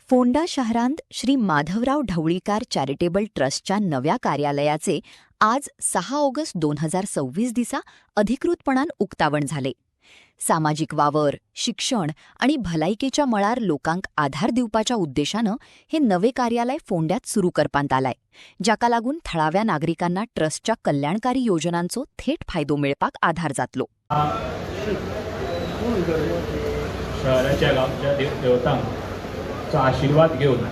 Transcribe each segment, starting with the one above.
फोंडा शहरांत श्री माधवराव ढवळीकार चॅरिटेबल ट्रस्टच्या नव्या कार्यालयाचे आज 6 ऑगस्ट 2026 दिसा अधिकृतपणान उक्तावण झाले. सामाजिक वावर, शिक्षण आणि भलायकेच्या मळार लोकांक आधार दिवपाच्या उद्देशानं हे नवे कार्यालय फोंड्यात सुरू करपांत आलाय, जाका लागून थळाव्या नागरिकांना ट्रस्टच्या कल्याणकारी योजनांचो थेट फायदो मेळपाक आधार जातलो. शहराच्या गावच्या देवतांचो आशीर्वाद घेऊन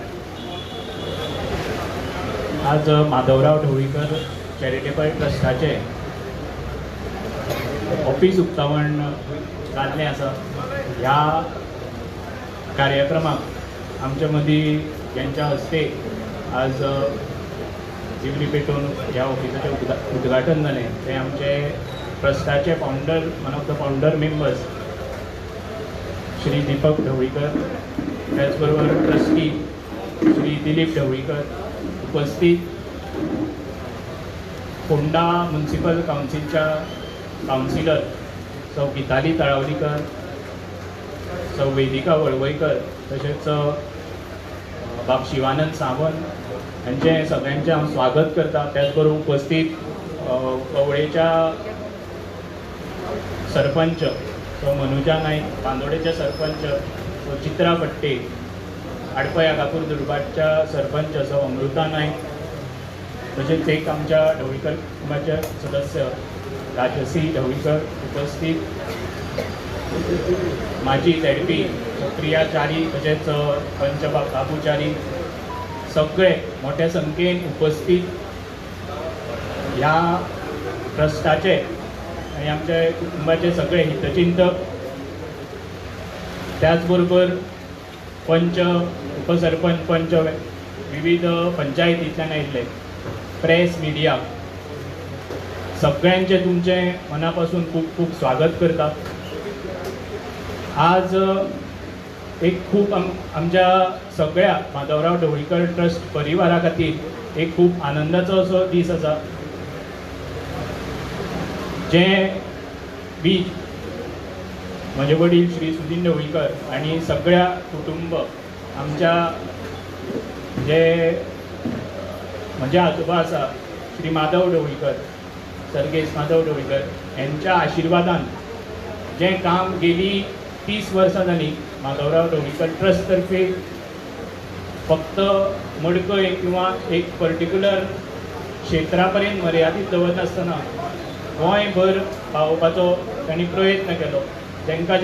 आज माधवराव ढवळीकर चॅरिटेबल ट्रस्टाचे ऑफिस उक्तावण जाल्लें आसा. ह्या कार्यक्रमाक आमच्या मदीं ज्यांच्या हस्ते आज दिवली पेटोवन ह्या ऑफिसाचें उद्घाटन जालें ते आमचे ट्रस्टाचे founder, one of the founder members Shri Deepak Dhavalikar, त्याचबरोबर ट्रस्टी श्री दिलीप ढवळीकर उपस्थित, फोंडा म्युनिसिपल काउन्सिलच्या काउन्सिलर सौ गीताली तळावलीकर, सौ वेदिका वळवयकर, तशेंच बाब शिवानंद सावंत हांचे सगळ्यांचे हांव स्वागत करता. त्याचबरोबर उपस्थित कवळेच्या सरपंच सौ मनुजा नाईक, बांदोडेचे सरपंच सौ चित्रा भट्टे, आडपया कापूर दुर्भाटच्या सरपंच सौ अमृता नाईक, तसेच एक आमच्या ढवळीकर कुटुंबाचे सदस्य राजसी ढवळीकर उपस्थित, माजी झेडपी प्रिया च्यारी, तसेच पंच बाबू च्यारी, सगळे मोठ्या संख्येन उपस्थित ह्या ट्रस्टाचे आणि आमच्या कुटुंबाचे सगळे हितचिंतक, त्याचबरोबर पंच, उपसरपंच, पंच, विविध पंचायतींतल्यान आयिल्ले, प्रेस, मिडिया, सगळ्यांचे तुमचे मनापासून खूप खूप स्वागत करता. आज एक खूप आमच्या सगळ्या माधवराव ढवळीकर ट्रस्ट परिवारा खातीर एक खूप आनंदाचो असो दीस आसा. जे बीज म्हजे वडील श्री सुदीन ढवळीकर आणि सगळ्या कुटुंब, आमच्या जे म्हणजे आजोबा आसा श्री माधव ढवळीकर, सर्गेश माधव ढवळीकर यांच्या आशिर्वादान जे काम गेली 30 वर्सां जाली माधवराव ढवळीकर ट्रस्ट तर्फे फक्त मडकय किंवा एक पर्टिक्युलर क्षेत्रा पर्यंत मर्यादीत दवरनासतना गोंयभर पावोवपाचो तांणी प्रयत्न केलो. जेंकां